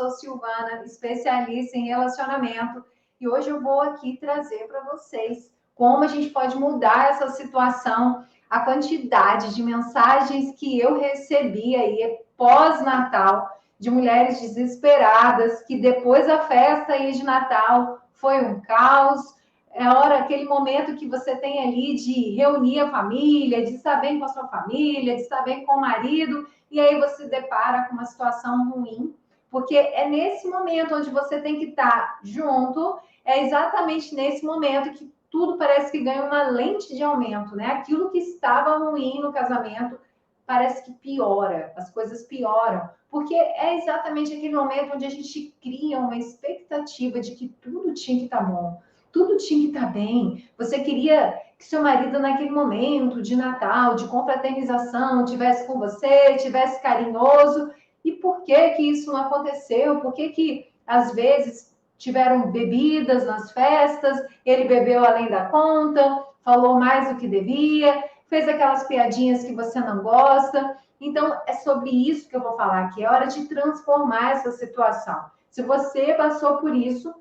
sou Silvana, especialista em relacionamento, e hoje eu vou aqui trazer para vocês como a gente pode mudar essa situação, a quantidade de mensagens que eu recebi aí pós-Natal, de mulheres desesperadas, que depois da festa aí de Natal foi um caos. É hora, aquele momento que você tem ali de reunir a família, de estar bem com a sua família, de estar bem com o marido, e aí você depara com uma situação ruim, porque é nesse momento onde você tem que estar junto, é exatamente nesse momento que tudo parece que ganha uma lente de aumento, né? Aquilo que estava ruim no casamento parece que piora, as coisas pioram, porque é exatamente aquele momento onde a gente cria uma expectativa de que tudo tinha que estar bom, tudo tinha que estar bem. Você queria que seu marido, naquele momento de Natal, de confraternização, tivesse com você, tivesse carinhoso. E por que que isso não aconteceu? Por que que, às vezes, tiveram bebidas nas festas, ele bebeu além da conta, falou mais do que devia, fez aquelas piadinhas que você não gosta. Então, é sobre isso que eu vou falar aqui. É hora de transformar essa situação. Se você passou por isso,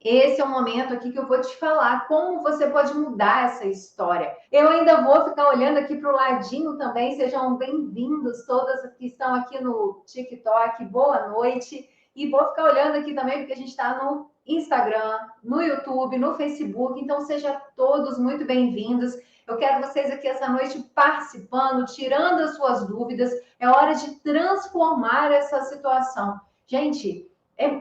esse é o momento aqui que eu vou te falar como você pode mudar essa história. Eu ainda vou ficar olhando aqui para o ladinho também. Sejam bem-vindos todas que estão aqui no TikTok. Boa noite. E vou ficar olhando aqui também, porque a gente está no Instagram, no YouTube, no Facebook. Então, sejam todos muito bem-vindos. Eu quero vocês aqui essa noite participando, tirando as suas dúvidas. É hora de transformar essa situação. Gente,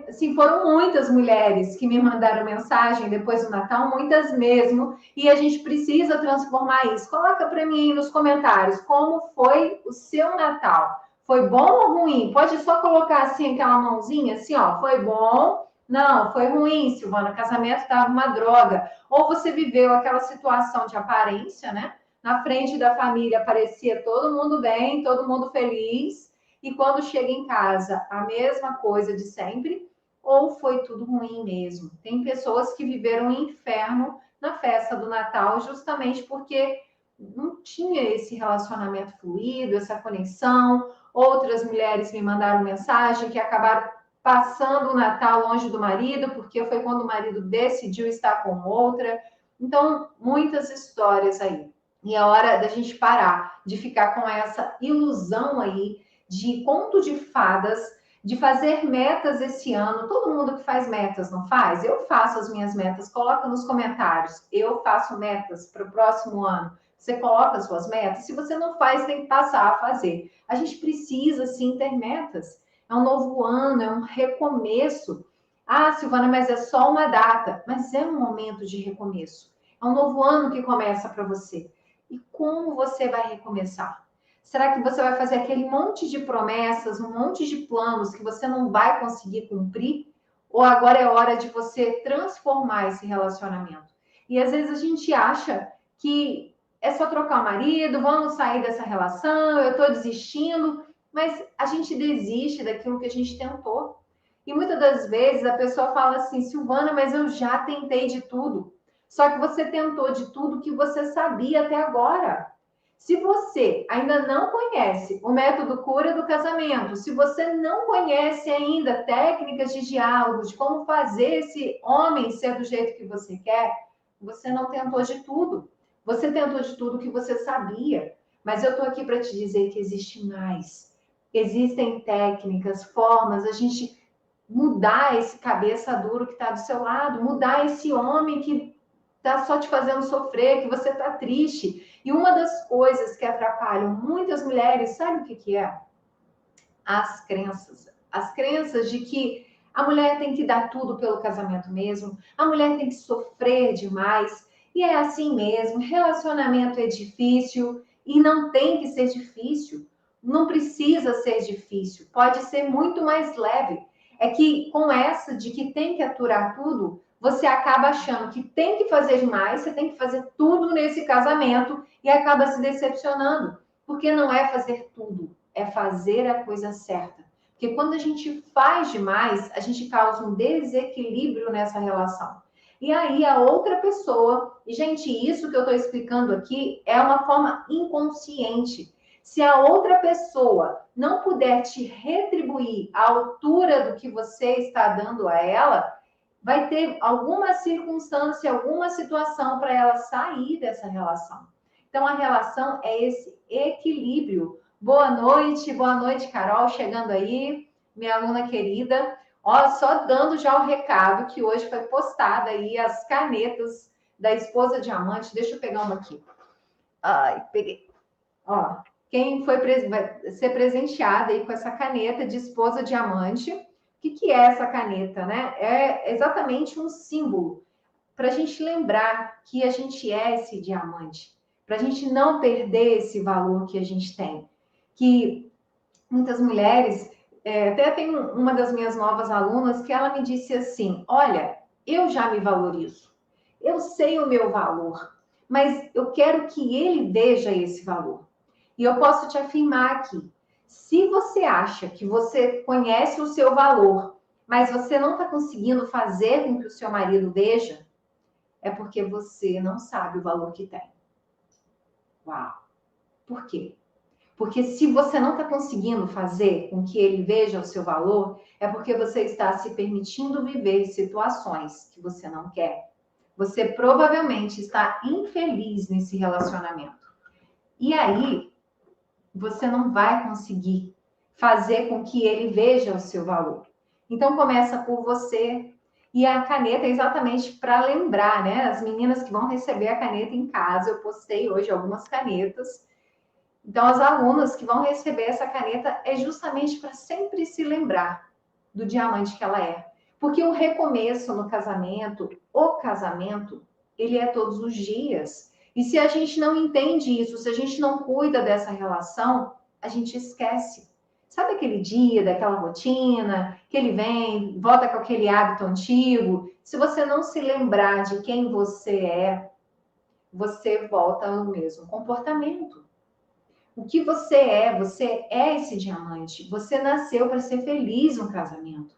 assim, foram muitas mulheres que me mandaram mensagem depois do Natal, muitas mesmo, e a gente precisa transformar isso. Coloca para mim aí nos comentários como foi o seu Natal. Foi bom ou ruim? Pode só colocar assim aquela mãozinha, assim, ó, foi bom? Não, foi ruim, Silvana, o casamento estava uma droga. Ou você viveu aquela situação de aparência, né? Na frente da família parecia todo mundo bem, todo mundo feliz, e quando chega em casa, a mesma coisa de sempre, ou foi tudo ruim mesmo? Tem pessoas que viveram um inferno na festa do Natal justamente porque não tinha esse relacionamento fluido, essa conexão. Outras mulheres me mandaram mensagem que acabaram passando o Natal longe do marido, porque foi quando o marido decidiu estar com outra. Então, muitas histórias aí. E é hora da gente parar de ficar com essa ilusão aí de conto de fadas, de fazer metas esse ano. Todo mundo que faz metas, não faz? Eu faço as minhas metas. Coloca nos comentários. Eu faço metas para o próximo ano. Você coloca as suas metas. Se você não faz, tem que passar a fazer. A gente precisa, sim, ter metas. É um novo ano, é um recomeço. Ah, Silvana, mas é só uma data. Mas é um momento de recomeço. É um novo ano que começa para você. E como você vai recomeçar? Será que você vai fazer aquele monte de promessas, um monte de planos que você não vai conseguir cumprir? Ou agora é hora de você transformar esse relacionamento? E às vezes a gente acha que é só trocar o marido, vamos sair dessa relação, eu estou desistindo, mas a gente desiste daquilo que a gente tentou. E muitas das vezes a pessoa fala assim, Silvana, mas eu já tentei de tudo. Só que você tentou de tudo que você sabia até agora. Se você ainda não conhece o método cura do casamento, se você não conhece ainda técnicas de diálogo, de como fazer esse homem ser do jeito que você quer, você não tentou de tudo. Você tentou de tudo que você sabia. Mas eu estou aqui para te dizer que existe mais. Existem técnicas, formas, a gente mudar esse cabeça duro que está do seu lado, mudar esse homem que está só te fazendo sofrer, que você está triste. E uma das coisas que atrapalham muitas mulheres, sabe o que que é? As crenças. As crenças de que a mulher tem que dar tudo pelo casamento mesmo, a mulher tem que sofrer demais, e é assim mesmo, relacionamento é difícil, e não tem que ser difícil, não precisa ser difícil, pode ser muito mais leve. É que com essa de que tem que aturar tudo, você acaba achando que tem que fazer demais, você tem que fazer tudo nesse casamento e acaba se decepcionando, porque não é fazer tudo, é fazer a coisa certa. Porque quando a gente faz demais, a gente causa um desequilíbrio nessa relação. E aí a outra pessoa, e gente, isso que eu estou explicando aqui é uma forma inconsciente. Se a outra pessoa não puder te retribuir à altura do que você está dando a ela, vai ter alguma circunstância, alguma situação para ela sair dessa relação. Então, a relação é esse equilíbrio. Boa noite, Carol, chegando aí, minha aluna querida. Ó, só dando já o recado que hoje foi postada aí as canetas da esposa diamante. Deixa eu pegar uma aqui. Ai, peguei. Ó, quem vai ser presenteada aí com essa caneta de esposa diamante. O que é essa caneta, né? É exatamente um símbolo para a gente lembrar que a gente é esse diamante, para a gente não perder esse valor que a gente tem. Que muitas mulheres, até tem uma das minhas novas alunas que ela me disse assim: olha, eu já me valorizo, eu sei o meu valor, mas eu quero que ele veja esse valor. E eu posso te afirmar aqui, se você acha que você conhece o seu valor, mas você não está conseguindo fazer com que o seu marido veja, é porque você não sabe o valor que tem. Uau! Por quê? Porque se você não está conseguindo fazer com que ele veja o seu valor, é porque você está se permitindo viver situações que você não quer. Você provavelmente está infeliz nesse relacionamento. E aí, você não vai conseguir fazer com que ele veja o seu valor. Então, começa por você. E a caneta é exatamente para lembrar, né? As meninas que vão receber a caneta em casa, eu postei hoje algumas canetas. Então, as alunas que vão receber essa caneta é justamente para sempre se lembrar do diamante que ela é. Porque o recomeço no casamento, o casamento, ele é todos os dias. E se a gente não entende isso, se a gente não cuida dessa relação, a gente esquece. Sabe aquele dia, daquela rotina, que ele vem, volta com aquele hábito antigo? Se você não se lembrar de quem você é, você volta ao mesmo comportamento. O que você é esse diamante. Você nasceu para ser feliz no casamento.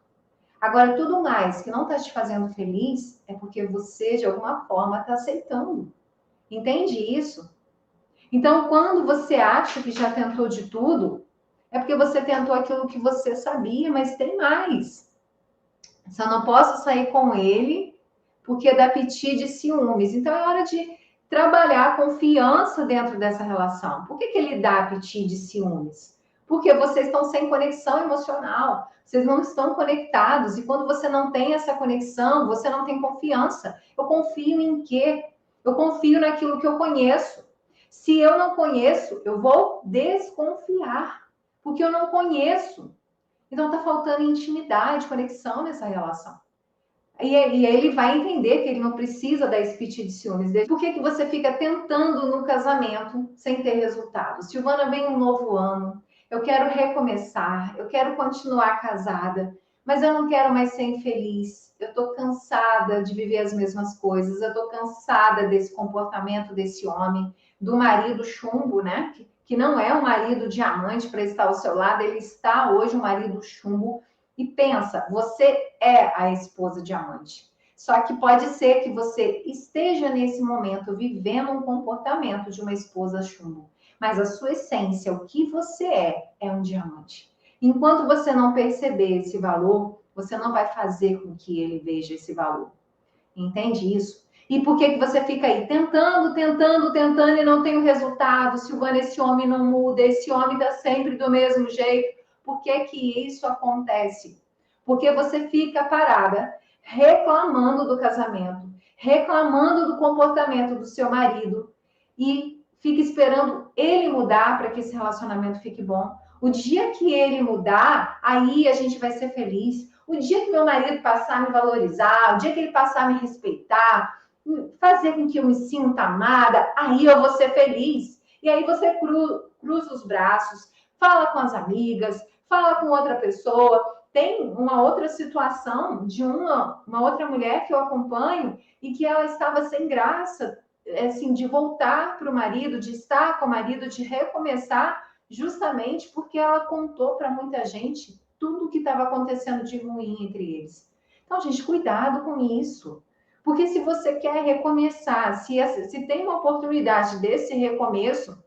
Agora, tudo mais que não está te fazendo feliz é porque você, de alguma forma, está aceitando. Entende isso? Então, quando você acha que já tentou de tudo, é porque você tentou aquilo que você sabia, mas tem mais. Só não posso sair com ele porque dá piti de ciúmes. Então, é hora de trabalhar a confiança dentro dessa relação. Por que ele dá piti de ciúmes? Porque vocês estão sem conexão emocional. Vocês não estão conectados. E quando você não tem essa conexão, você não tem confiança. Eu confio em quê? Eu confio naquilo que eu conheço. Se eu não conheço, eu vou desconfiar. Porque eu não conheço. Então, está faltando intimidade, conexão nessa relação. E ele vai entender que ele não precisa dar esse piti de ciúmes dele. Por que você fica tentando no casamento sem ter resultado? Silvana, vem um novo ano, eu quero recomeçar, eu quero continuar casada, mas eu não quero mais ser infeliz. Eu estou cansada de viver as mesmas coisas, eu estou cansada desse comportamento desse homem, do marido chumbo, né? Que não é um marido diamante para estar ao seu lado, ele está hoje um marido chumbo. E pensa, você é a esposa diamante. Só que pode ser que você esteja nesse momento vivendo um comportamento de uma esposa chumbo. Mas a sua essência, o que você é um diamante. Enquanto você não perceber esse valor, você não vai fazer com que ele veja esse valor. Entende isso? E por que você fica aí tentando e não tem o resultado? Silvana, esse homem não muda, esse homem está sempre do mesmo jeito. Por que isso acontece? Porque você fica parada reclamando do casamento, reclamando do comportamento do seu marido e fica esperando ele mudar para que esse relacionamento fique bom. O dia que ele mudar, aí a gente vai ser feliz. O dia que meu marido passar a me valorizar, o dia que ele passar a me respeitar, fazer com que eu me sinta amada, aí eu vou ser feliz. E aí você cruza os braços, fala com as amigas, fala com outra pessoa. Tem uma outra situação de uma outra mulher que eu acompanho e que ela estava sem graça, assim, de voltar para o marido, de estar com o marido, de recomeçar, justamente porque ela contou para muita gente tudo o que estava acontecendo de ruim entre eles. Então, gente, cuidado com isso. Porque se você quer recomeçar, se tem uma oportunidade desse recomeço,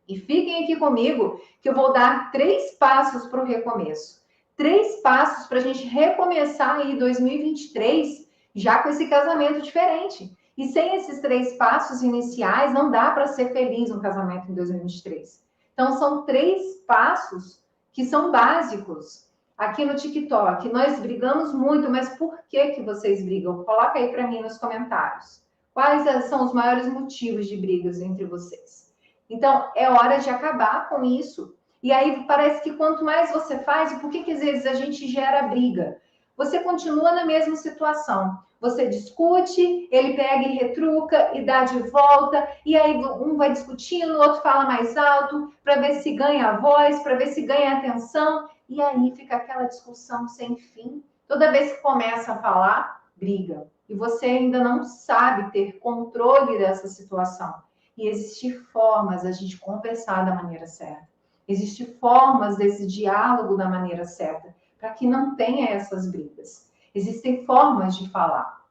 E fiquem aqui comigo, que eu vou dar 3 passos para o recomeço. 3 passos para a gente recomeçar aí 2023 já com esse casamento diferente. E sem esses 3 passos iniciais, não dá para ser feliz no casamento em 2023. Então, são 3 passos que são básicos. Aqui no TikTok, nós brigamos muito, mas por que vocês brigam? Coloca aí para mim nos comentários. Quais são os maiores motivos de brigas entre vocês? Então, é hora de acabar com isso. E aí parece que quanto mais você faz, por que às vezes a gente gera briga? Você continua na mesma situação. Você discute, ele pega e retruca e dá de volta, e aí um vai discutindo, o outro fala mais alto, para ver se ganha a voz, para ver se ganha a atenção, e aí fica aquela discussão sem fim. Toda vez que começa a falar, briga. E você ainda não sabe ter controle dessa situação. E existem formas da gente conversar da maneira certa. Existem formas desse diálogo da maneira certa, para que não tenha essas brigas. Existem formas de falar.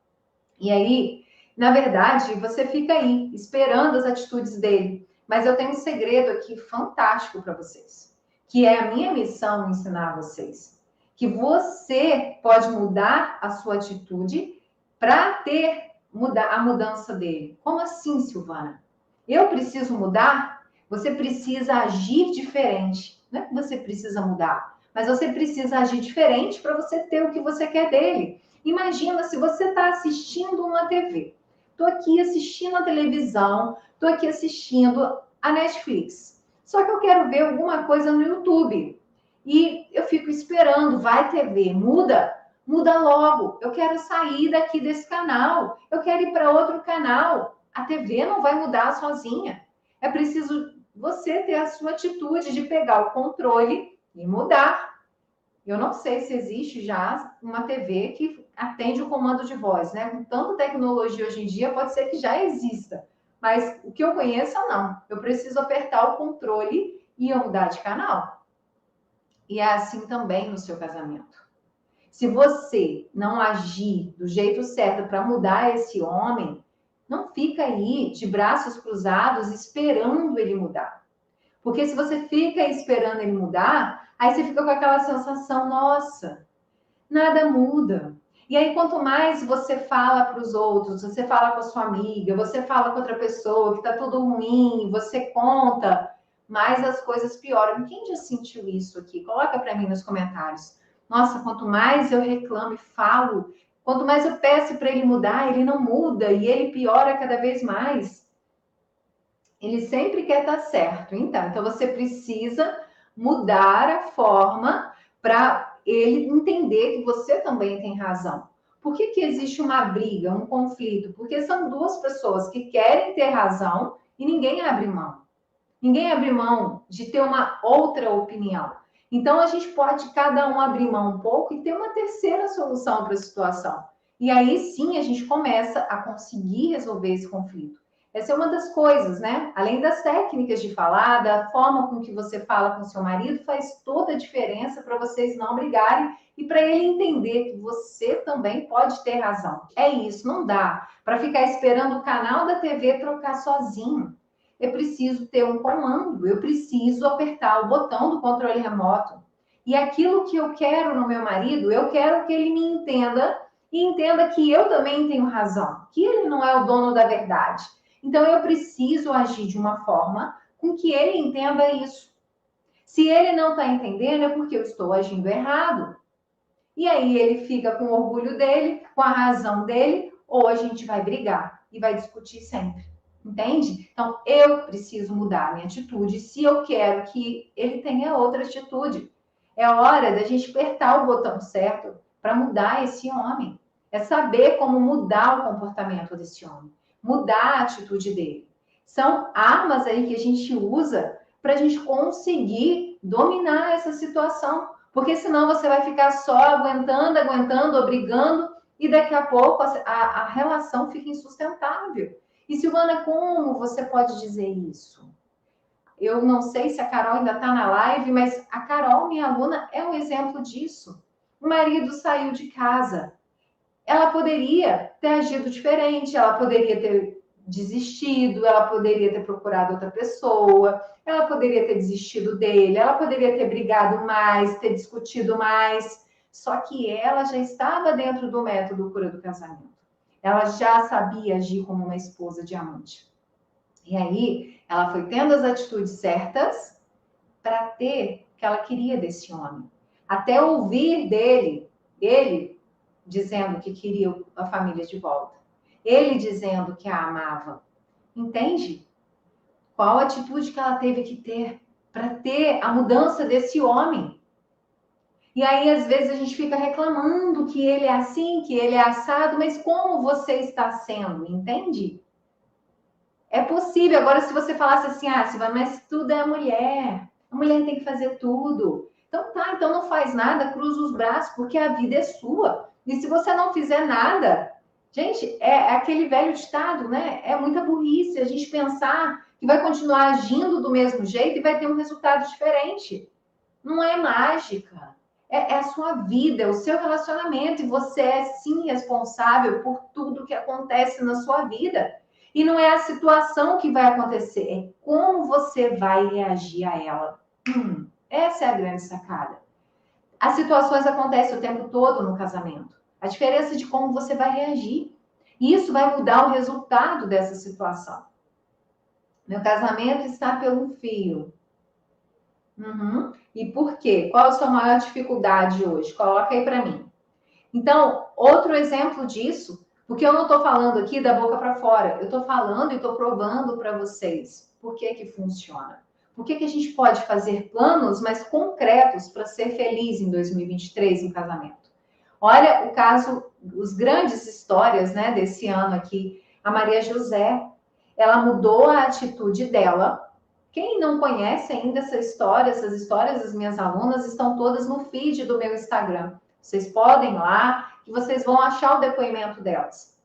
E aí, na verdade, você fica aí, esperando as atitudes dele. Mas eu tenho um segredo aqui fantástico para vocês, que é a minha missão ensinar a vocês. Que você pode mudar a sua atitude para ter a mudança dele. Como assim, Silvana? Eu preciso mudar? Você precisa agir diferente. Não é que você precisa mudar, mas você precisa agir diferente para você ter o que você quer dele. Imagina se você está assistindo uma TV. Estou aqui assistindo a televisão, estou aqui assistindo a Netflix. Só que eu quero ver alguma coisa no YouTube. E eu fico esperando, vai TV, muda? Muda logo. Eu quero sair daqui desse canal. Eu quero ir para outro canal. A TV não vai mudar sozinha. É preciso você ter a sua atitude de pegar o controle e mudar. Eu não sei se existe já uma TV que atende o comando de voz, né? Com tanta tecnologia hoje em dia, pode ser que já exista. Mas o que eu conheço, não. Eu preciso apertar o controle e eu mudar de canal. E é assim também no seu casamento. Se você não agir do jeito certo para mudar esse homem, não fica aí de braços cruzados esperando ele mudar. Porque se você fica esperando ele mudar, aí você fica com aquela sensação, nossa, nada muda. E aí, quanto mais você fala para os outros, você fala com a sua amiga, você fala com outra pessoa que está tudo ruim, você conta, mais as coisas pioram. Quem já sentiu isso aqui? Coloca para mim nos comentários. Nossa, quanto mais eu reclamo e falo, quanto mais eu peço para ele mudar, ele não muda e ele piora cada vez mais. Ele sempre quer estar certo. Então você precisa mudar a forma para ele entender que você também tem razão. Por que existe uma briga, um conflito? Porque são duas pessoas que querem ter razão e ninguém abre mão. Ninguém abre mão de ter uma outra opinião. Então a gente pode cada um abrir mão um pouco e ter uma terceira solução para a situação. E aí sim a gente começa a conseguir resolver esse conflito. Essa é uma das coisas, né? Além das técnicas de falar, da forma com que você fala com seu marido, faz toda a diferença para vocês não brigarem e para ele entender que você também pode ter razão. É isso, não dá para ficar esperando o canal da TV trocar sozinho. Eu preciso ter um comando, eu preciso apertar o botão do controle remoto. E aquilo que eu quero no meu marido, eu quero que ele me entenda e entenda que eu também tenho razão, que ele não é o dono da verdade. Então, eu preciso agir de uma forma com que ele entenda isso. Se ele não está entendendo, é porque eu estou agindo errado. E aí ele fica com o orgulho dele, com a razão dele, ou a gente vai brigar e vai discutir sempre. Entende? Então, eu preciso mudar a minha atitude se eu quero que ele tenha outra atitude. É hora da gente apertar o botão certo para mudar esse homem. É saber como mudar o comportamento desse homem. Mudar a atitude dele. São armas aí que a gente usa para a gente conseguir dominar essa situação. Porque senão você vai ficar só aguentando, obrigando, e daqui a pouco a relação fica insustentável. E Silvana, como você pode dizer isso? Eu não sei se a Carol ainda está na live, mas a Carol, minha aluna, é um exemplo disso. O marido saiu de casa. Ela poderia ter agido diferente, ela poderia ter desistido, ela poderia ter procurado outra pessoa, ela poderia ter desistido dele, ela poderia ter brigado mais, ter discutido mais. Só que ela já estava dentro do método cura do casamento. Ela já sabia agir como uma esposa diamante. E aí, ela foi tendo as atitudes certas para ter o que ela queria desse homem. Até ouvir dele, ele dizendo que queria a família de volta. Ele dizendo que a amava. Entende? Qual a atitude que ela teve que ter para ter a mudança desse homem? E aí, às vezes, a gente fica reclamando que ele é assim, que ele é assado, mas como você está sendo? Entende? É possível. Agora, se você falasse assim, Silvana, mas tudo é a mulher tem que fazer tudo. Então tá, então não faz nada, cruza os braços, porque a vida é sua. E se você não fizer nada, gente, é aquele velho ditado, né? É muita burrice a gente pensar que vai continuar agindo do mesmo jeito e vai ter um resultado diferente. Não é mágica. É a sua vida, é o seu relacionamento, e você é sim responsável por tudo que acontece na sua vida. E não é a situação que vai acontecer, é como você vai reagir a ela. Essa é a grande sacada. As situações acontecem o tempo todo no casamento. A diferença é de como você vai reagir. E isso vai mudar o resultado dessa situação. Meu casamento está pelo fio. E por quê? Qual a sua maior dificuldade hoje? Coloca aí para mim. Então, outro exemplo disso, porque eu não estou falando aqui da boca para fora, eu estou falando e estou provando para vocês por que que funciona. Por que que a gente pode fazer planos mais concretos para ser feliz em 2023 em casamento? Olha o caso, os grandes histórias, né, desse ano aqui. A Maria José, ela mudou a atitude dela. Quem não conhece ainda essa história, essas histórias das minhas alunas estão todas no feed do meu Instagram. Vocês podem ir lá e vocês vão achar o depoimento delas.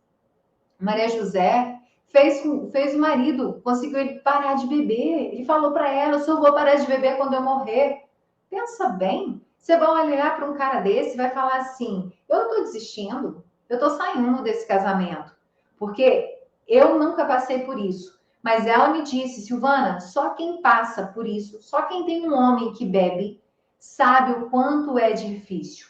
Maria José fez o marido, conseguiu ele parar de beber. Ele falou para ela, eu só vou parar de beber quando eu morrer. Pensa bem, você vai olhar para um cara desse e vai falar assim, eu estou desistindo, eu estou saindo desse casamento, porque eu nunca passei por isso. Mas ela me disse, Silvana, só quem passa por isso, só quem tem um homem que bebe, sabe o quanto é difícil.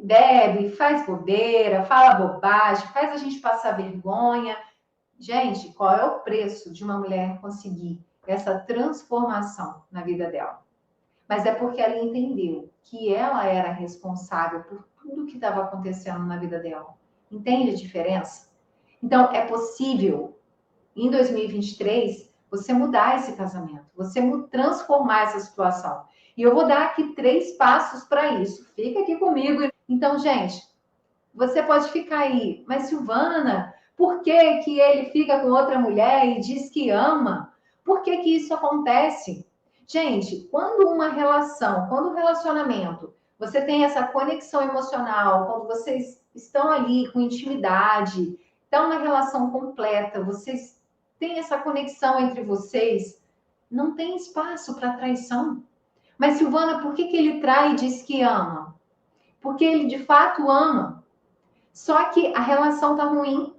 Bebe, faz bobeira, fala bobagem, faz a gente passar vergonha. Gente, qual é o preço de uma mulher conseguir essa transformação na vida dela? Mas é porque ela entendeu que ela era responsável por tudo que estava acontecendo na vida dela. Entende a diferença? Então, é possível, em 2023, você mudar esse casamento, você transformar essa situação. E eu vou dar aqui 3 passos para isso. Fica aqui comigo. Então, gente, você pode ficar aí, mas Silvana, por que que ele fica com outra mulher e diz que ama? Por que que isso acontece? Gente, quando uma relação, quando um relacionamento, você tem essa conexão emocional, quando vocês estão ali com intimidade, estão na relação completa, vocês têm essa conexão entre vocês, não tem espaço para traição. Mas Silvana, por que que ele trai e diz que ama? Porque ele de fato ama. Só que a relação tá ruim,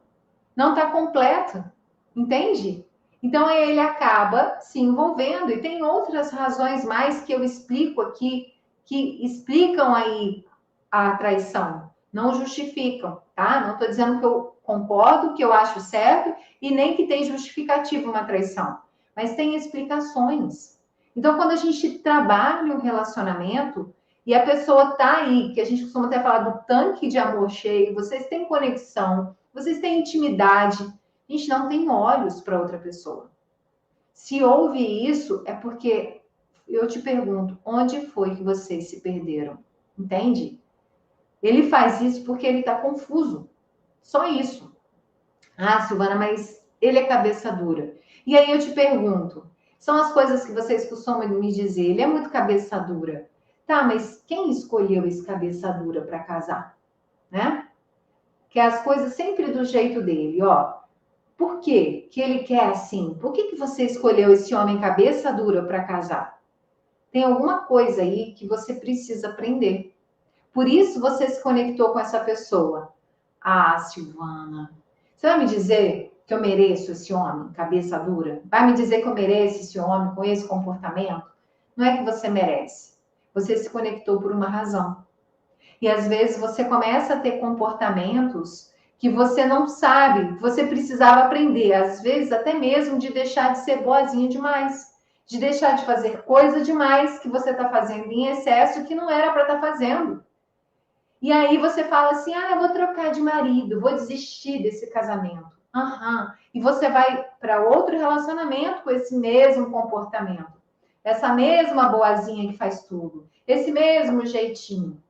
não tá completa, entende? Então ele acaba se envolvendo e tem outras razões mais que eu explico aqui que explicam aí a traição, não justificam, tá? Não estou dizendo que eu concordo, que eu acho certo e nem que tem justificativa uma traição, mas tem explicações. Então quando a gente trabalha um relacionamento e a pessoa tá aí, que a gente costuma até falar do tanque de amor cheio, vocês têm conexão, vocês têm intimidade, a gente não tem olhos para outra pessoa. Se houve isso, é porque eu te pergunto, onde foi que vocês se perderam? Entende? Ele faz isso porque ele está confuso. Só isso. Silvana, mas ele é cabeça dura. E aí eu te pergunto, são as coisas que vocês costumam me dizer, ele é muito cabeça dura. Tá, mas quem escolheu esse cabeça dura para casar? Né? Que é as coisas sempre do jeito dele, ó. Por quê que ele quer assim? Por que você escolheu esse homem cabeça dura para casar? Tem alguma coisa aí que você precisa aprender. Por isso você se conectou com essa pessoa. Silvana, você vai me dizer que eu mereço esse homem, cabeça dura? Vai me dizer que eu mereço esse homem com esse comportamento? Não é que você merece. Você se conectou por uma razão. E às vezes você começa a ter comportamentos que você não sabe, você precisava aprender, às vezes até mesmo de deixar de ser boazinha demais, de deixar de fazer coisa demais que você está fazendo em excesso que não era para estar fazendo. E aí você fala assim, eu vou trocar de marido, vou desistir desse casamento. E você vai para outro relacionamento com esse mesmo comportamento, essa mesma boazinha que faz tudo, esse mesmo jeitinho.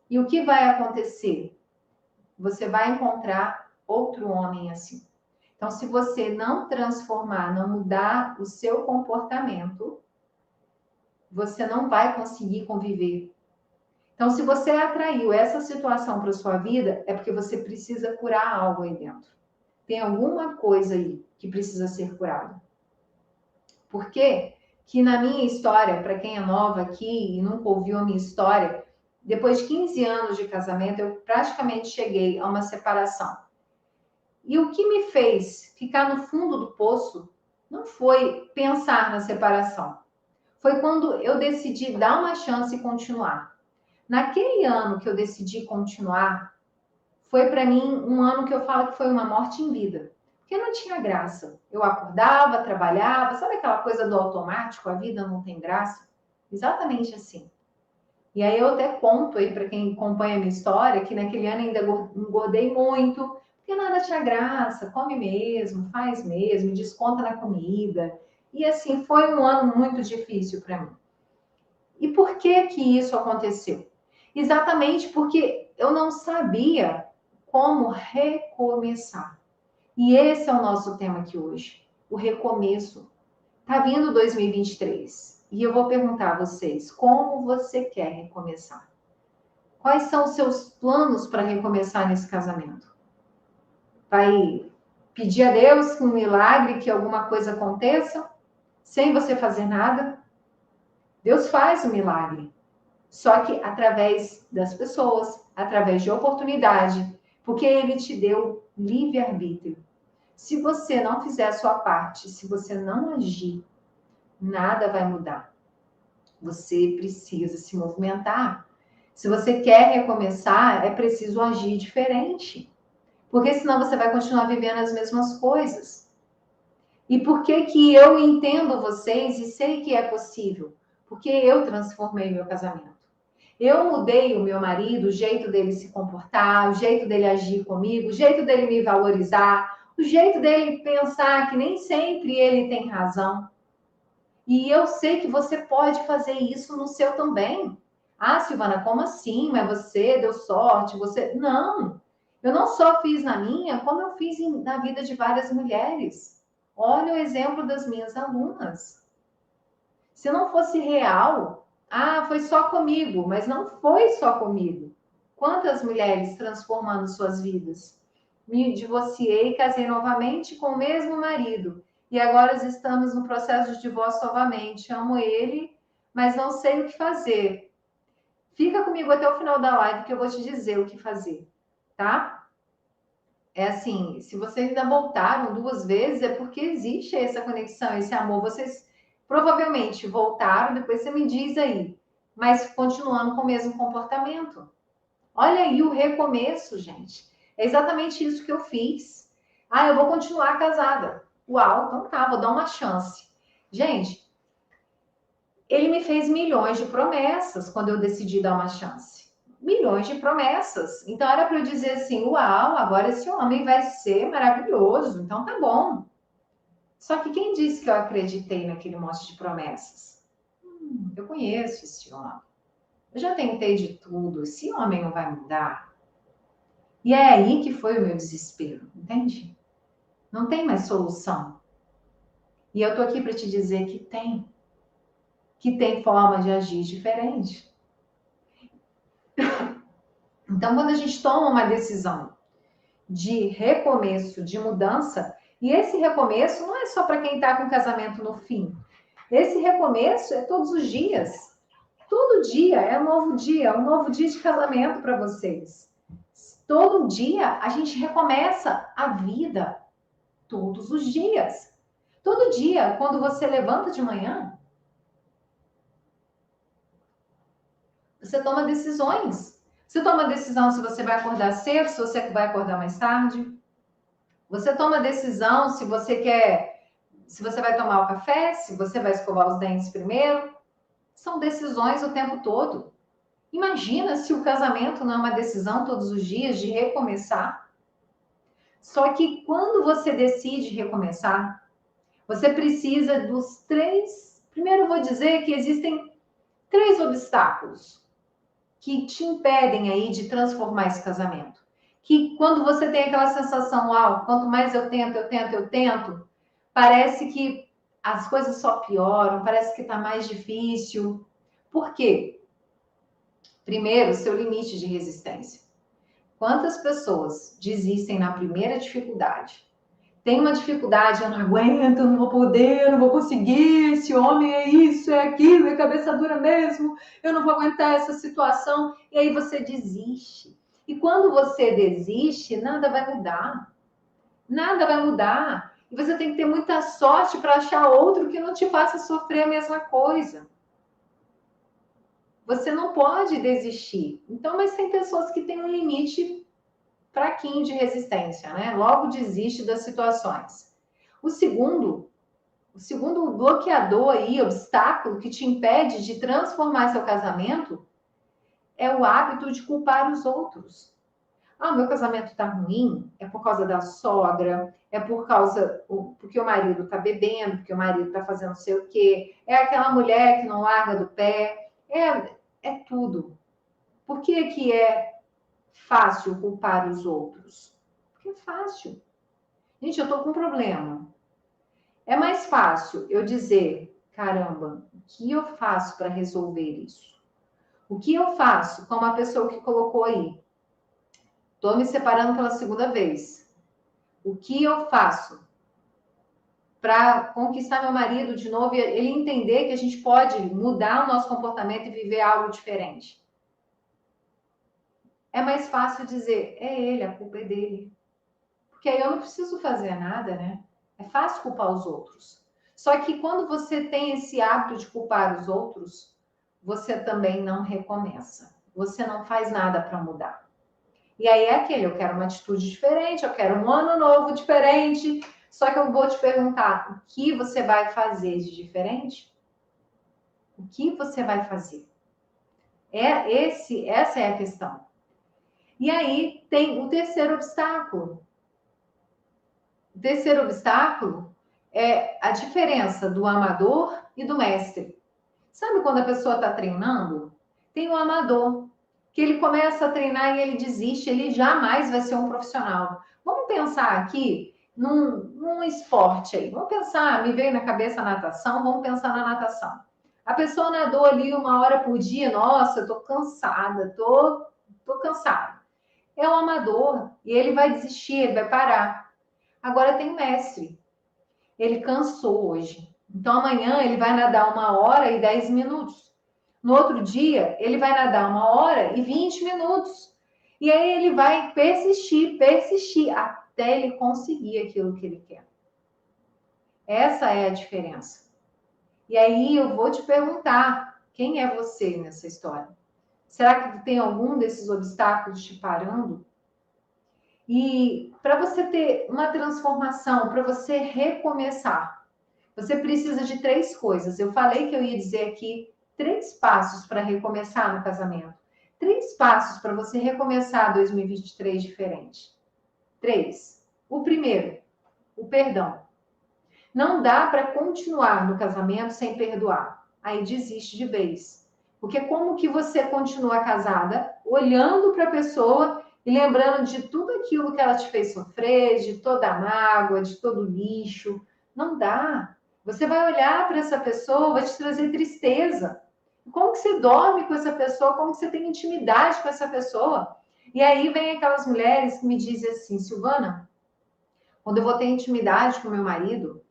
E o que vai acontecer? Você vai encontrar outro homem assim. Então, se você não transformar, não mudar o seu comportamento, você não vai conseguir conviver. Então, se você atraiu essa situação para sua vida, é porque você precisa curar algo aí dentro. Tem alguma coisa aí que precisa ser curada. Por quê? Que na minha história, para quem é nova aqui e nunca ouviu a minha história, depois de 15 anos de casamento, eu praticamente cheguei a uma separação. E o que me fez ficar no fundo do poço não foi pensar na separação. Foi quando eu decidi dar uma chance e continuar. Naquele ano que eu decidi continuar, foi para mim um ano que eu falo que foi uma morte em vida. Porque não tinha graça. Eu acordava, trabalhava, sabe aquela coisa do automático? A vida não tem graça? Exatamente assim. E aí eu até conto aí para quem acompanha a minha história que naquele ano ainda engordei muito, porque nada tinha graça, come mesmo, faz mesmo, desconta na comida. E assim, foi um ano muito difícil para mim. E por que que isso aconteceu? Exatamente porque eu não sabia como recomeçar. E esse é o nosso tema aqui hoje, o recomeço. Tá vindo 2023 e eu vou perguntar a vocês, como você quer recomeçar? Quais são os seus planos para recomeçar nesse casamento? Vai pedir a Deus que um milagre, que alguma coisa aconteça, sem você fazer nada? Deus faz o milagre, só que através das pessoas, através de oportunidade, porque Ele te deu livre-arbítrio. Se você não fizer a sua parte, se você não agir, nada vai mudar. Você precisa se movimentar. Se você quer recomeçar, é preciso agir diferente. Porque senão você vai continuar vivendo as mesmas coisas. E por que que eu entendo vocês e sei que é possível? Porque eu transformei meu casamento. Eu mudei o meu marido, o jeito dele se comportar, o jeito dele agir comigo, o jeito dele me valorizar, o jeito dele pensar que nem sempre ele tem razão. E eu sei que você pode fazer isso no seu também. Silvana, como assim? Mas você deu sorte, você... Não, eu não só fiz na minha, como eu fiz na vida de várias mulheres. Olha o exemplo das minhas alunas. Se não fosse real, foi só comigo, mas não foi só comigo. Quantas mulheres transformando suas vidas? Me divorciei e casei novamente com o mesmo marido. E agora estamos no processo de divórcio novamente. Amo ele, mas não sei o que fazer. Fica comigo até o final da live que eu vou te dizer o que fazer, tá? É assim, se vocês ainda voltaram 2 vezes, é porque existe essa conexão, esse amor. Vocês provavelmente voltaram, depois você me diz aí, mas continuando com o mesmo comportamento. Olha aí o recomeço, gente. É exatamente isso que eu fiz. Eu vou continuar casada. Uau, então tá, vou dar uma chance. Gente, ele me fez milhões de promessas quando eu decidi dar uma chance. Milhões de promessas. Então era para eu dizer assim, uau, agora esse homem vai ser maravilhoso. Então tá bom. Só que quem disse que eu acreditei naquele monte de promessas? Eu conheço esse homem. Eu já tentei de tudo. Esse homem não vai mudar. E é aí que foi o meu desespero, entende? Não tem mais solução. E eu tô aqui para te dizer que tem. Que tem forma de agir diferente. Então, quando a gente toma uma decisão de recomeço, de mudança, e esse recomeço não é só para quem está com o casamento no fim. Esse recomeço é todos os dias. Todo dia é um novo dia, um novo dia de casamento para vocês. Todo dia a gente recomeça a vida. Todos os dias. Todo dia, quando você levanta de manhã, você toma decisões. Você toma decisão se você vai acordar cedo, se você vai acordar mais tarde. Você toma decisão se você vai tomar o café, se você vai escovar os dentes primeiro. São decisões o tempo todo. Imagina se o casamento não é uma decisão todos os dias de recomeçar. Só que quando você decide recomeçar, você precisa dos três. Primeiro, eu vou dizer que existem três obstáculos que te impedem aí de transformar esse casamento. Que quando você tem aquela sensação, quanto mais eu tento, parece que as coisas só pioram, parece que está mais difícil. Por quê? Primeiro, seu limite de resistência. Quantas pessoas desistem na primeira dificuldade? Tem uma dificuldade, eu não aguento, eu não vou poder, eu não vou conseguir, esse homem é isso, é aquilo, é cabeça dura mesmo, eu não vou aguentar essa situação, e aí você desiste. E quando você desiste, nada vai mudar. Nada vai mudar. E você tem que ter muita sorte para achar outro que não te faça sofrer a mesma coisa. Você não pode desistir. Então, mas tem pessoas que têm um limite fraquinho de resistência, né? Logo desiste das situações. O segundo bloqueador aí, obstáculo que te impede de transformar seu casamento é o hábito de culpar os outros. Meu casamento tá ruim, é por causa da sogra, é porque o marido tá bebendo, porque o marido tá fazendo não sei o quê, é aquela mulher que não larga do pé, é tudo. Por que é fácil culpar os outros? Porque é fácil. Gente, eu tô com um problema. É mais fácil eu dizer, caramba, o que eu faço para resolver isso? O que eu faço como a pessoa que colocou aí? Tô me separando pela segunda vez. O que eu faço para conquistar meu marido de novo e ele entender que a gente pode mudar o nosso comportamento e viver algo diferente? É mais fácil dizer, é ele, a culpa é dele. Porque aí eu não preciso fazer nada, né? É fácil culpar os outros. Só que quando você tem esse hábito de culpar os outros, você também não recomeça. Você não faz nada para mudar. E aí é aquele, eu quero uma atitude diferente, eu quero um ano novo diferente. Só que eu vou te perguntar, o que você vai fazer de diferente? O que você vai fazer? Essa é a questão. E aí tem o terceiro obstáculo. O terceiro obstáculo é a diferença do amador e do mestre. Sabe quando a pessoa está treinando? Tem o amador, que ele começa a treinar e ele desiste, ele jamais vai ser um profissional. Vamos pensar aqui num esporte aí. Vamos pensar, me veio na cabeça a natação, vamos pensar na natação. A pessoa nadou ali 1 hora por dia, nossa, eu tô cansada, tô cansada. É o amador, e ele vai desistir, ele vai parar. Agora tem o mestre. Ele cansou hoje. Então amanhã ele vai nadar 1 hora e 10 minutos. No outro dia, ele vai nadar 1 hora e 20 minutos. E aí ele vai persistir até ele conseguir aquilo que ele quer. Essa é a diferença. E aí eu vou te perguntar, quem é você nessa história? Será que tem algum desses obstáculos te parando? E para você ter uma transformação, para você recomeçar, você precisa de 3 coisas. Eu falei que eu ia dizer aqui 3 passos para recomeçar no casamento. 3 passos para você recomeçar 2023 diferente. 3. O primeiro, o perdão. Não dá para continuar no casamento sem perdoar. Aí desiste de vez. Porque como que você continua casada, olhando para a pessoa e lembrando de tudo aquilo que ela te fez sofrer, de toda a mágoa, de todo o lixo? Não dá. Você vai olhar para essa pessoa, vai te trazer tristeza. Como que você dorme com essa pessoa? Como que você tem intimidade com essa pessoa? E aí vem aquelas mulheres que me dizem assim, Silvana, quando eu vou ter intimidade com meu marido,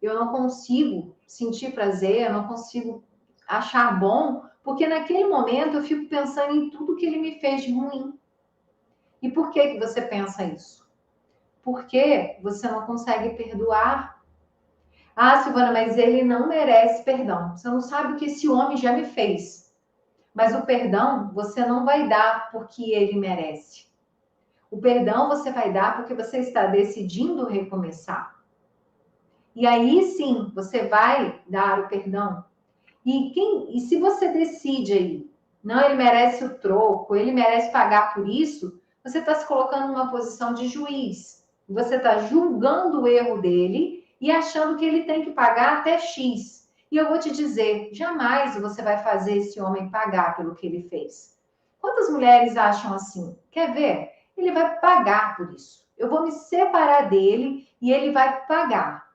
eu não consigo sentir prazer, eu não consigo achar bom, porque naquele momento eu fico pensando em tudo que ele me fez de ruim. E por que você pensa isso? Por que você não consegue perdoar? Ah, Silvana, mas ele não merece perdão. Você não sabe o que esse homem já me fez. Mas o perdão você não vai dar porque ele merece. O perdão você vai dar porque você está decidindo recomeçar. E aí sim, você vai dar o perdão. E se você decide aí, não, ele merece o troco, ele merece pagar por isso, você está se colocando numa posição de juiz. Você está julgando o erro dele e achando que ele tem que pagar até X. E eu vou te dizer, jamais você vai fazer esse homem pagar pelo que ele fez. Quantas mulheres acham assim? Quer ver? Ele vai pagar por isso. Eu vou me separar dele e ele vai pagar.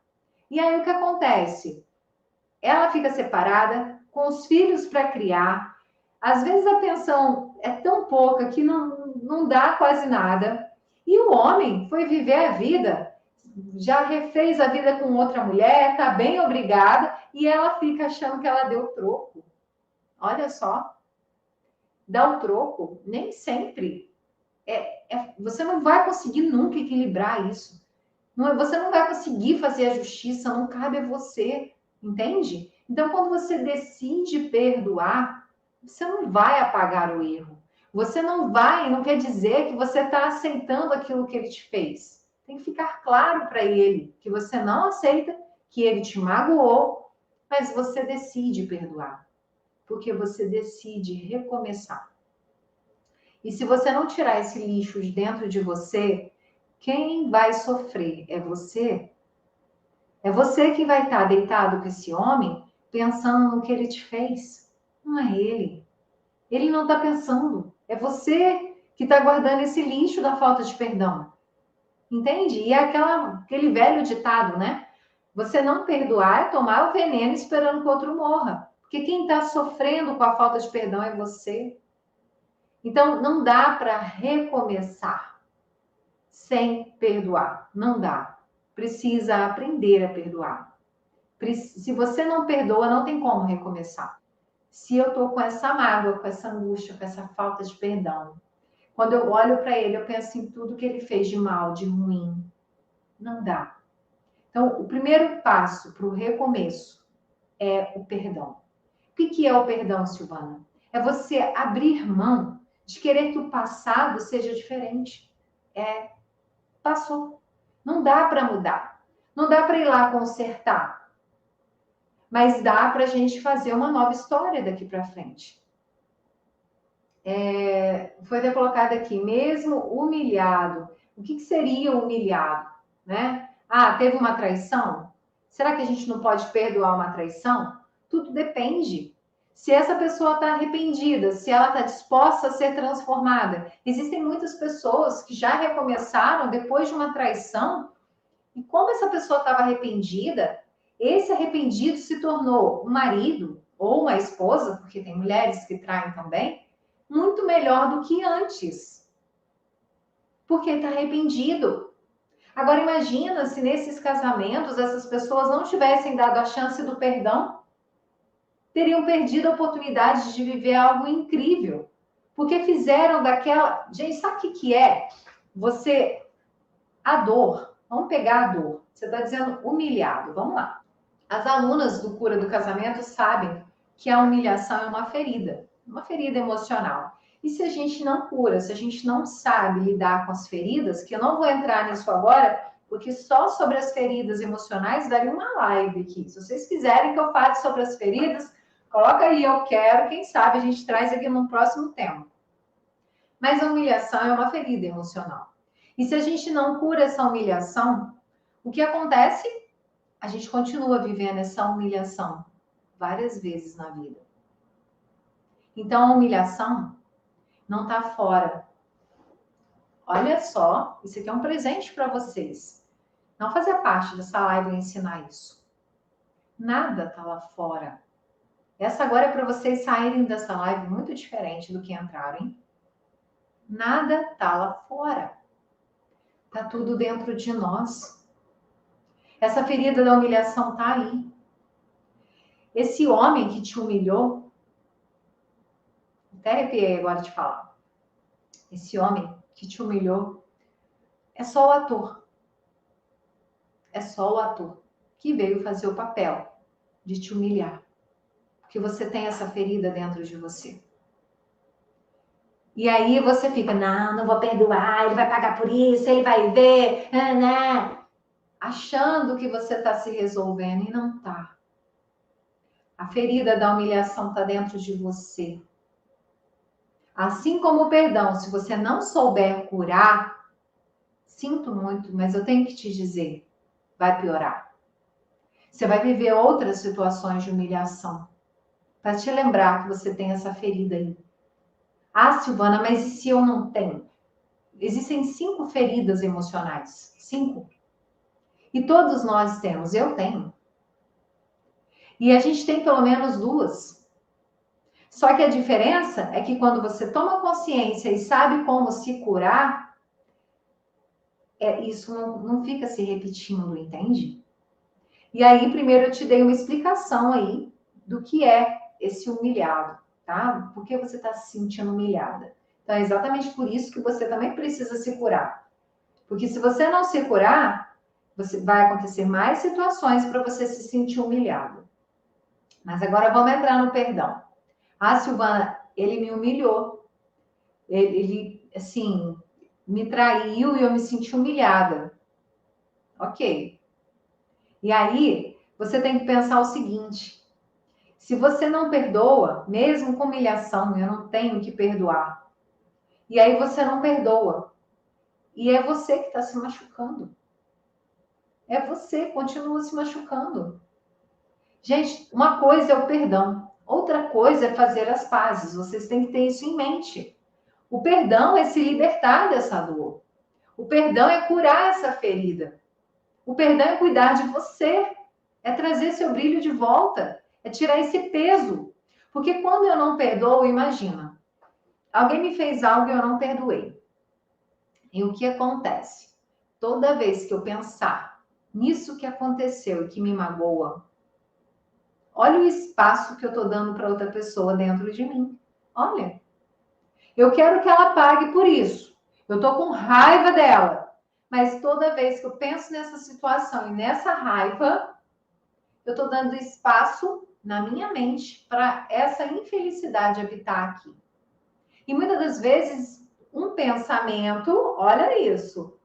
E aí o que acontece? Ela fica separada, com os filhos para criar. Às vezes a pensão é tão pouca que não dá quase nada. E o homem foi viver a vida, já refez a vida com outra mulher, está bem obrigada, e ela fica achando que ela deu troco. Olha só, dá o troco, nem sempre. Você não vai conseguir nunca equilibrar isso. Você não vai conseguir fazer a justiça, não cabe a você, entende? Então, quando você decide perdoar, você não vai apagar o erro. Você não quer dizer que você está aceitando aquilo que ele te fez. Tem que ficar claro para ele que você não aceita, que ele te magoou, mas você decide perdoar, porque você decide recomeçar. E se você não tirar esse lixo de dentro de você, quem vai sofrer é você. É você que vai estar deitado com esse homem pensando no que ele te fez. Não é ele. Ele não está pensando. É você que está guardando esse lixo da falta de perdão. Entende? E é aquele velho ditado, né? Você não perdoar é tomar o veneno esperando que o outro morra. Porque quem está sofrendo com a falta de perdão é você. Então, não dá para recomeçar sem perdoar. Não dá. Precisa aprender a perdoar. Se você não perdoa, não tem como recomeçar. Se eu tô com essa mágoa, com essa angústia, com essa falta de perdão, quando eu olho para ele, eu penso em tudo que ele fez de mal, de ruim. Não dá. Então, o primeiro passo para o recomeço é o perdão. O que é o perdão, Silvana? É você abrir mão de querer que o passado seja diferente. Passou. Não dá para mudar. Não dá para ir lá consertar. Mas dá para a gente fazer uma nova história daqui para frente. Foi até colocado aqui, mesmo humilhado. O que seria humilhado? Né? Ah, teve uma traição? Será que a gente não pode perdoar uma traição? Tudo depende. Se essa pessoa está arrependida, se ela está disposta a ser transformada. Existem muitas pessoas que já recomeçaram depois de uma traição, e como essa pessoa estava arrependida, esse arrependido se tornou um marido ou uma esposa, porque tem mulheres que traem também, muito melhor do que antes. Porque está arrependido. Agora imagina se nesses casamentos essas pessoas não tivessem dado a chance do perdão, teriam perdido a oportunidade de viver algo incrível. Porque fizeram daquela... Gente, sabe o que é? A dor. Vamos pegar a dor. Você está dizendo humilhado. Vamos lá. As alunas do Cura do Casamento sabem que a humilhação é uma ferida emocional. E se a gente não cura, se a gente não sabe lidar com as feridas, que eu não vou entrar nisso agora, porque só sobre as feridas emocionais daria uma live aqui. Se vocês quiserem que eu fale sobre as feridas, coloca aí, eu quero, quem sabe a gente traz aqui no próximo tema. Mas a humilhação é uma ferida emocional. E se a gente não cura essa humilhação, o que acontece? A gente continua vivendo essa humilhação várias vezes na vida. Então, a humilhação não está fora. Olha só, isso aqui é um presente para vocês. Não fazia parte dessa live eu ensinar isso. Nada está lá fora. Essa agora é para vocês saírem dessa live muito diferente do que entraram, hein? Nada está lá fora. Está tudo dentro de nós. Essa ferida da humilhação está aí. Esse homem que te humilhou, até arrepiei agora de falar. Esse homem que te humilhou é só o ator. é só o ator que veio fazer o papel de te humilhar. Porque você tem essa ferida dentro de você. E aí você fica, não vou perdoar, ele vai pagar por isso, ele vai ver, né? Achando que você está se resolvendo e não está. A ferida da humilhação está dentro de você. Assim como o perdão, se você não souber curar, sinto muito, mas eu tenho que te dizer, vai piorar. Você vai viver outras situações de humilhação, para te lembrar que você tem essa ferida aí. Ah, Silvana, mas e se eu não tenho? Existem 5 feridas emocionais. 5. E todos nós temos, eu tenho. E a gente tem pelo menos 2. Só que a diferença é que quando você toma consciência e sabe como se curar, isso não fica se repetindo, entende? E aí, primeiro eu te dei uma explicação aí do que é esse humilhado, tá? Por que você está se sentindo humilhada? Então, é exatamente por isso que você também precisa se curar. Porque se você não se curar, vai acontecer mais situações para você se sentir humilhado. Mas agora vamos entrar no perdão. Ah, Silvana, ele me humilhou. Ele assim, me traiu e eu me senti humilhada. Ok. E aí, você tem que pensar o seguinte: se você não perdoa, mesmo com humilhação, eu não tenho que perdoar. E aí você não perdoa. E é você que está se machucando. É você, continua se machucando. Gente, uma coisa é o perdão, outra coisa é fazer as pazes. Vocês têm que ter isso em mente. O perdão é se libertar dessa dor. O perdão é curar essa ferida. O perdão é cuidar de você. É trazer seu brilho de volta. É tirar esse peso. Porque quando eu não perdoo, imagina, alguém me fez algo e eu não perdoei. E o que acontece? Toda vez que eu pensar nisso que aconteceu e que me magoa, olha o espaço que eu estou dando para outra pessoa dentro de mim. Olha, eu quero que ela pague por isso. Eu estou com raiva dela. Mas toda vez que eu penso nessa situação e nessa raiva, eu estou dando espaço na minha mente para essa infelicidade habitar aqui. E muitas das vezes, um pensamento, olha isso.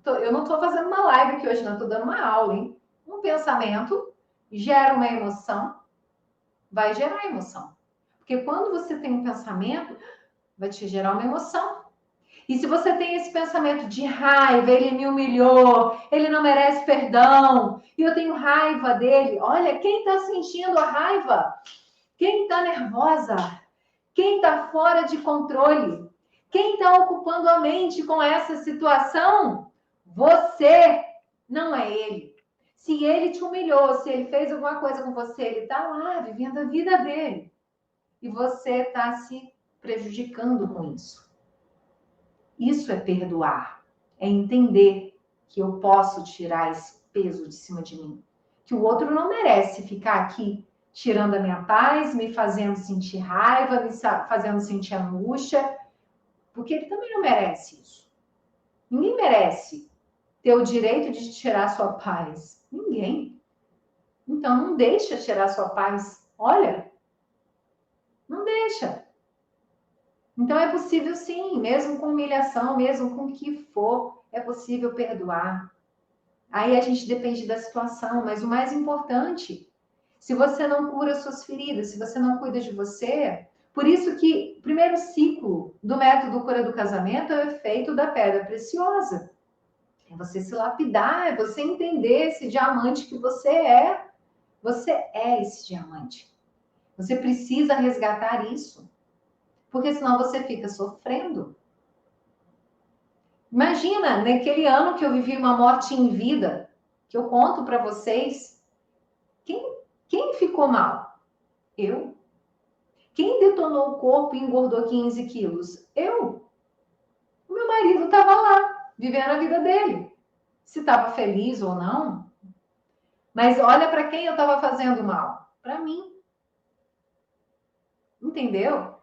Eu não estou fazendo uma live aqui hoje, não, estou dando uma aula, hein? Um pensamento gera uma emoção, vai gerar emoção. Porque quando você tem um pensamento, vai te gerar uma emoção. E se você tem esse pensamento de raiva, ele me humilhou, ele não merece perdão, e eu tenho raiva dele, olha, quem está sentindo a raiva? Quem está nervosa? Quem está fora de controle? Quem está ocupando a mente com essa situação? Você, não é ele. Se ele te humilhou, se ele fez alguma coisa com você, ele está lá vivendo a vida dele. E você está se prejudicando com isso. Isso é perdoar. É entender que eu posso tirar esse peso de cima de mim. Que o outro não merece ficar aqui tirando a minha paz, me fazendo sentir raiva, me fazendo sentir angústia, porque ele também não merece isso. Ninguém merece ter o direito de tirar sua paz. Ninguém. Então não deixa tirar sua paz. Olha, não deixa. Então é possível sim, mesmo com humilhação, mesmo com o que for, é possível perdoar. Aí a gente depende da situação, mas o mais importante, se você não cura suas feridas, se você não cuida de você, por isso que o primeiro ciclo do método Cura do Casamento é o efeito da pedra preciosa. É você se lapidar, é você entender esse diamante que você é. Você é esse diamante. Você precisa resgatar isso, porque senão você fica sofrendo. Imagina, naquele ano que eu vivi uma morte em vida, que eu conto para vocês, quem ficou mal? Eu. Quem detonou o corpo e engordou 15 quilos? Eu. O meu marido estava lá, vivendo a vida dele. Se estava feliz ou não. Mas olha para quem eu estava fazendo mal. Para mim. Entendeu?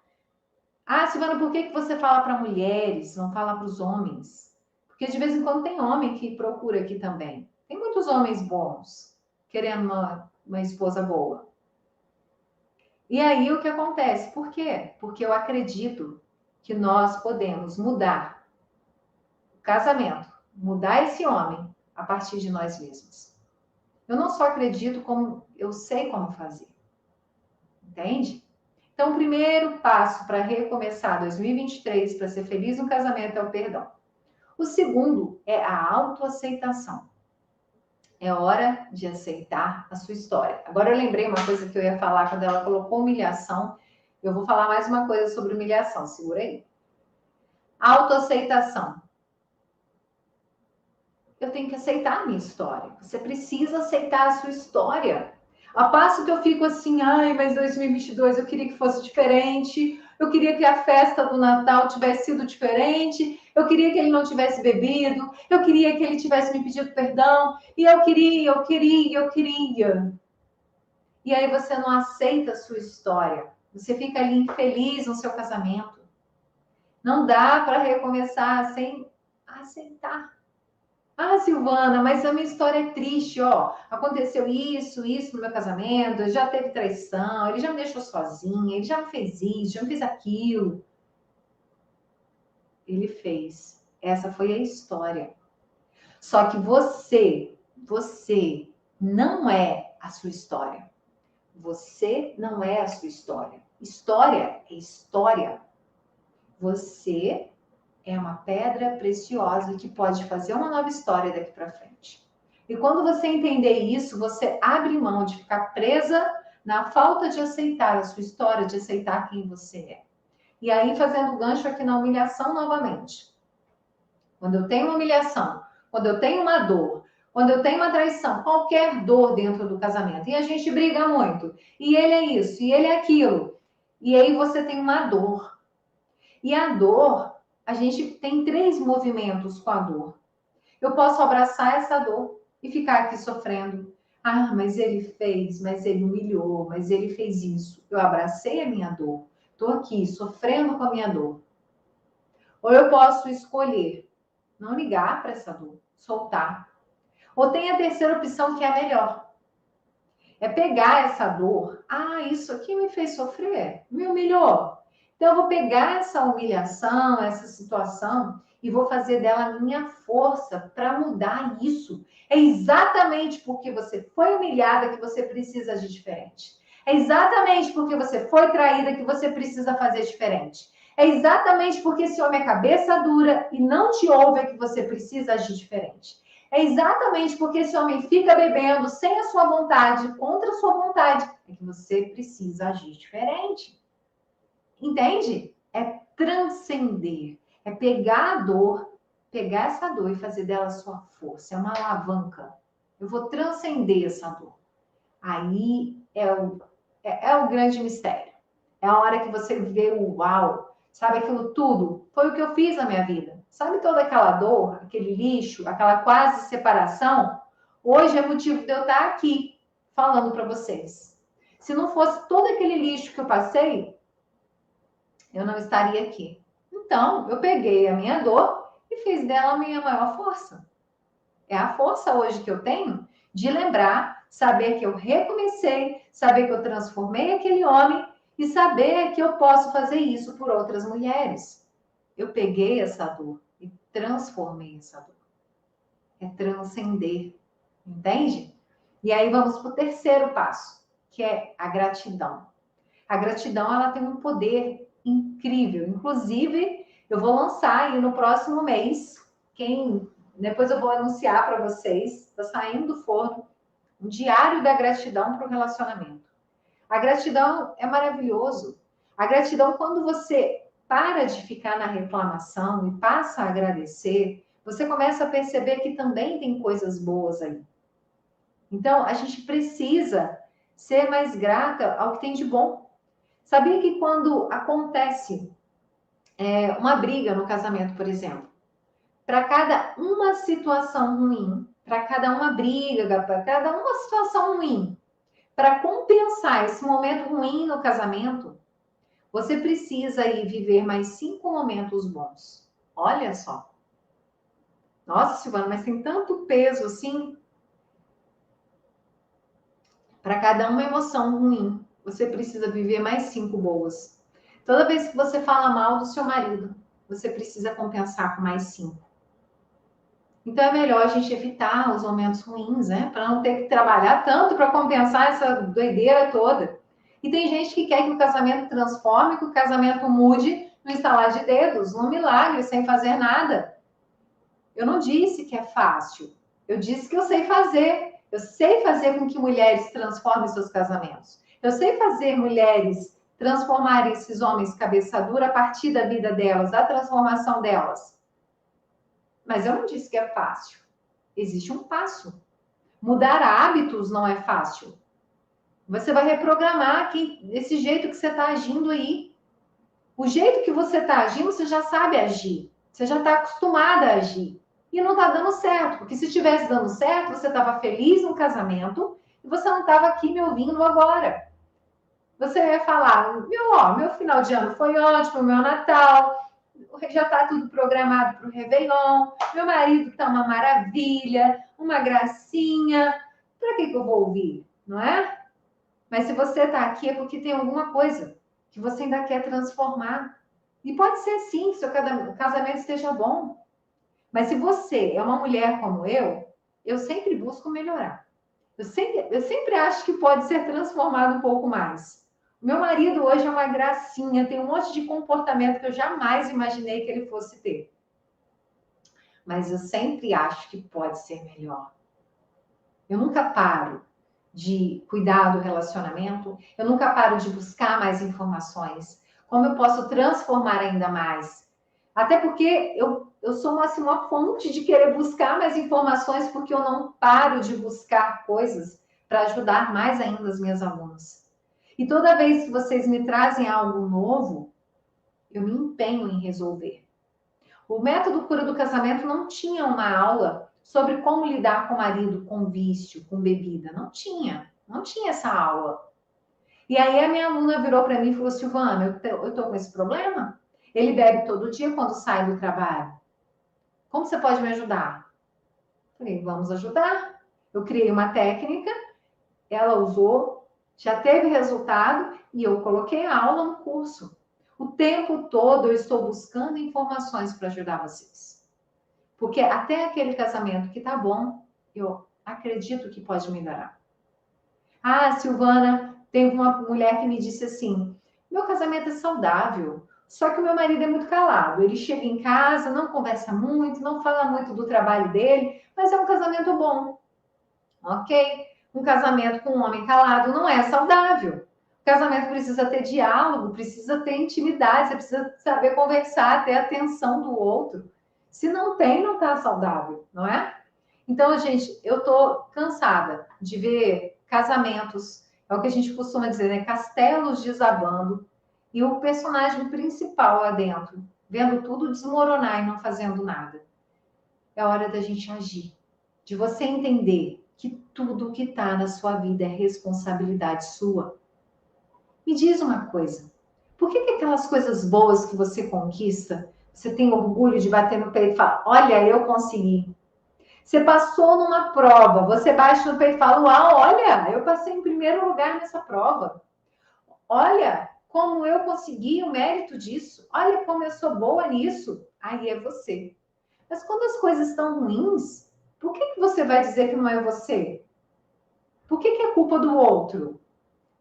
Ah, Silvana, por que você fala para mulheres, não fala para os homens? Porque de vez em quando tem homem que procura aqui também. Tem muitos homens bons querendo uma esposa boa. E aí o que acontece? Por quê? Porque eu acredito que nós podemos mudar o casamento, mudar esse homem a partir de nós mesmos. Eu não só acredito, como eu sei como fazer. Entende? Então, o primeiro passo para recomeçar 2023, para ser feliz no casamento, é o perdão. O segundo é a autoaceitação. É hora de aceitar a sua história. Agora eu lembrei uma coisa que eu ia falar quando ela colocou humilhação. Eu vou falar mais uma coisa sobre humilhação. Segura aí. Autoaceitação. Eu tenho que aceitar a minha história. Você precisa aceitar a sua história. A passo que eu fico assim, ai, mas 2022 eu queria que fosse diferente. Eu queria que a festa do Natal tivesse sido diferente. Eu queria que ele não tivesse bebido. Eu queria que ele tivesse me pedido perdão. E eu queria. E aí você não aceita a sua história. Você fica ali infeliz no seu casamento. Não dá para recomeçar sem aceitar. Ah, Silvana, mas a minha história é triste, ó. Aconteceu isso no meu casamento, já teve traição, ele já me deixou sozinha, ele já me fez isso, já me fez aquilo. Ele fez. Essa foi a história. Só que você não é a sua história. Você não é a sua história. História é história. Você é uma pedra preciosa que pode fazer uma nova história daqui para frente. E quando você entender isso, você abre mão de ficar presa na falta de aceitar a sua história, de aceitar quem você é. E aí, fazendo gancho aqui na humilhação novamente. Quando eu tenho uma humilhação, quando eu tenho uma dor, quando eu tenho uma traição, qualquer dor dentro do casamento, e a gente briga muito, e ele é isso, e ele é aquilo, e aí você tem uma dor. E a dor, a gente tem 3 movimentos com a dor. Eu posso abraçar essa dor e ficar aqui sofrendo. Ah, mas ele fez, mas ele humilhou, mas ele fez isso. Eu abracei a minha dor. Estou aqui sofrendo com a minha dor. Ou eu posso escolher não ligar para essa dor, soltar. Ou tem a terceira opção que é a melhor. É pegar essa dor. Ah, isso aqui me fez sofrer, me humilhou. Então, eu vou pegar essa humilhação, essa situação, e vou fazer dela minha força para mudar isso. É exatamente porque você foi humilhada que você precisa agir diferente. É exatamente porque você foi traída que você precisa fazer diferente. É exatamente porque esse homem é cabeça dura e não te ouve é que você precisa agir diferente. É exatamente porque esse homem fica bebendo sem a sua vontade, contra a sua vontade, é que você precisa agir diferente. Entende? É transcender. É pegar a dor, pegar essa dor e fazer dela sua força. É uma alavanca. Eu vou transcender essa dor. Aí é o grande mistério. É a hora que você vê o uau. Sabe aquilo tudo? Foi o que eu fiz na minha vida. Sabe toda aquela dor, aquele lixo, aquela quase separação? Hoje é motivo de eu estar aqui falando para vocês. Se não fosse todo aquele lixo que eu passei, eu não estaria aqui. Então, eu peguei a minha dor e fiz dela a minha maior força. É a força hoje que eu tenho de lembrar, saber que eu recomecei, saber que eu transformei aquele homem e saber que eu posso fazer isso por outras mulheres. Eu peguei essa dor e transformei essa dor. É transcender, entende? E aí vamos para o terceiro passo, que é a gratidão. A gratidão, ela tem um poder incrível. Inclusive, eu vou lançar aí no próximo mês, depois eu vou anunciar para vocês, está saindo do forno, um diário da gratidão para o relacionamento. A gratidão é maravilhoso. A gratidão, quando você para de ficar na reclamação e passa a agradecer, você começa a perceber que também tem coisas boas aí. Então, a gente precisa ser mais grata ao que tem de bom. Sabia que quando acontece uma briga no casamento, por exemplo, para cada uma situação ruim, para cada uma briga, para cada uma situação ruim, para compensar esse momento ruim no casamento, você precisa aí viver mais 5 momentos bons. Olha só. Nossa, Silvana, mas tem tanto peso assim? Para cada uma emoção ruim, você precisa viver mais 5 boas. Toda vez que você fala mal do seu marido, você precisa compensar com mais 5. Então é melhor a gente evitar os momentos ruins, né? Para não ter que trabalhar tanto para compensar essa doideira toda. E tem gente que quer que o casamento transforme, que o casamento mude no instalar de dedos, num milagre, sem fazer nada. Eu não disse que é fácil. Eu disse que eu sei fazer. Eu sei fazer com que mulheres transformem seus casamentos. Eu sei fazer mulheres transformarem esses homens cabeça dura a partir da vida delas, da transformação delas. Mas eu não disse que é fácil. Existe um passo. Mudar hábitos não é fácil. Você vai reprogramar esse jeito que você está agindo aí. O jeito que você está agindo, você já sabe agir. Você já está acostumada a agir. E não está dando certo. Porque se estivesse dando certo, você estava feliz no casamento e você não estava aqui me ouvindo agora. Você ia falar, meu final de ano foi ótimo, meu Natal, já está tudo programado para o Réveillon, meu marido está uma maravilha, uma gracinha. Para que eu vou ouvir, não é? Mas se você está aqui é porque tem alguma coisa que você ainda quer transformar. E pode ser sim que seu casamento esteja bom. Mas se você é uma mulher como eu sempre busco melhorar. Eu sempre acho que pode ser transformado um pouco mais. Meu marido hoje é uma gracinha, tem um monte de comportamento que eu jamais imaginei que ele fosse ter. Mas eu sempre acho que pode ser melhor. Eu nunca paro de cuidar do relacionamento, eu nunca paro de buscar mais informações. Como eu posso transformar ainda mais? Até porque eu sou assim, uma fonte de querer buscar mais informações, porque eu não paro de buscar coisas para ajudar mais ainda as minhas alunas. E toda vez que vocês me trazem algo novo, eu me empenho em resolver. O método Cura do Casamento não tinha uma aula sobre como lidar com o marido, com vício, com bebida. Não tinha essa aula. E aí a minha aluna virou para mim e falou, Silvana, eu tô com esse problema? Ele bebe todo dia quando sai do trabalho. Como você pode me ajudar? Falei, vamos ajudar. Eu criei uma técnica, ela usou, já teve resultado e eu coloquei a aula no curso. O tempo todo eu estou buscando informações para ajudar vocês. Porque até aquele casamento que tá bom, eu acredito que pode melhorar. Ah, Silvana, tem uma mulher que me disse assim, meu casamento é saudável, só que o meu marido é muito calado. Ele chega em casa, não conversa muito, não fala muito do trabalho dele, mas é um casamento bom. Ok? Um casamento com um homem calado não é saudável. O casamento precisa ter diálogo, precisa ter intimidade, você precisa saber conversar, ter atenção do outro. Se não tem, não está saudável, não é? Então, gente, eu tô cansada de ver casamentos, é o que a gente costuma dizer, né? Castelos desabando, e o personagem principal lá dentro, vendo tudo desmoronar e não fazendo nada. É hora da gente agir, de você entender que tudo que está na sua vida é responsabilidade sua. Me diz uma coisa, por que aquelas coisas boas que você conquista, você tem orgulho de bater no peito e falar, olha, eu consegui. Você passou numa prova, você bate no peito e fala, uau, olha, eu passei em primeiro lugar nessa prova. Olha como eu consegui o mérito disso. Olha como eu sou boa nisso. Aí é você. Mas quando as coisas estão ruins, por que você vai dizer que não é você? Por que é culpa do outro?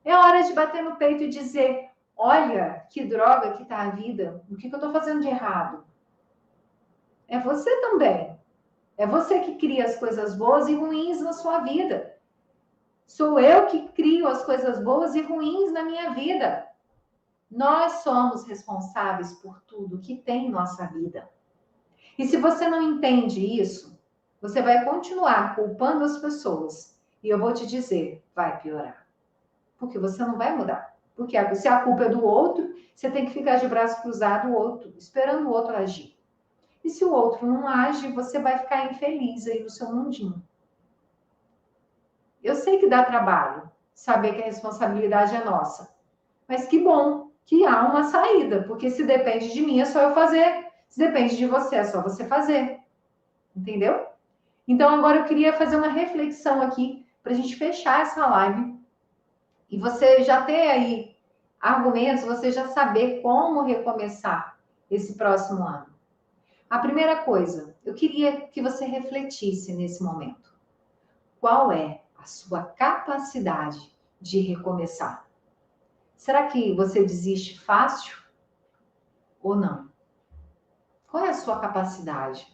É hora de bater no peito e dizer, olha que droga que tá a vida. O que eu estou fazendo de errado? É você também. É você que cria as coisas boas e ruins na sua vida. Sou eu que crio as coisas boas e ruins na minha vida. Nós somos responsáveis por tudo que tem em nossa vida. E se você não entende isso, você vai continuar culpando as pessoas. E eu vou te dizer, vai piorar. Porque você não vai mudar. Porque se a culpa é do outro, você tem que ficar de braço cruzado o outro, esperando o outro agir. E se o outro não age, você vai ficar infeliz aí no seu mundinho. Eu sei que dá trabalho saber que a responsabilidade é nossa. Mas que bom que há uma saída, porque se depende de mim é só eu fazer. Se depende de você é só você fazer. Entendeu? Então agora eu queria fazer uma reflexão aqui para a gente fechar essa live e você já ter aí argumentos, você já saber como recomeçar esse próximo ano. A primeira coisa, eu queria que você refletisse nesse momento. Qual é a sua capacidade de recomeçar? Será que você desiste fácil ou não? Qual é a sua capacidade?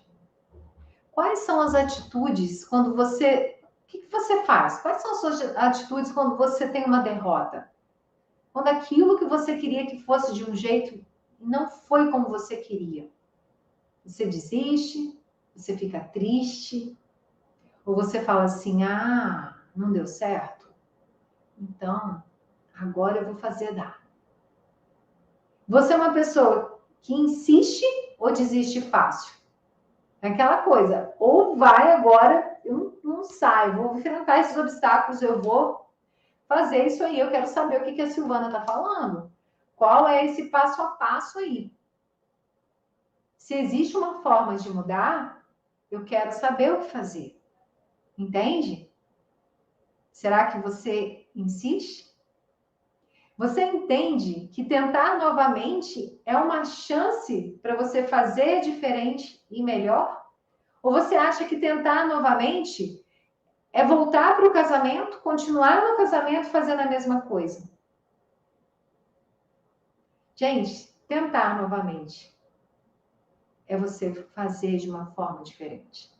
Quais são as atitudes quando você... O que você faz? Quais são as suas atitudes quando você tem uma derrota? Quando aquilo que você queria que fosse de um jeito não foi como você queria. Você desiste, você fica triste, ou você fala assim, ah, não deu certo? Então, agora eu vou fazer dar. Você é uma pessoa que insiste ou desiste fácil? É aquela coisa, ou vai agora, eu não saio, vou enfrentar esses obstáculos, eu vou fazer isso aí. Eu quero saber o que a Silvana está falando. Qual é esse passo a passo aí? Se existe uma forma de mudar, eu quero saber o que fazer. Entende? Será que você insiste? Você entende que tentar novamente é uma chance para você fazer diferente e melhor? Ou você acha que tentar novamente é voltar para o casamento, continuar no casamento fazendo a mesma coisa? Gente, tentar novamente é você fazer de uma forma diferente.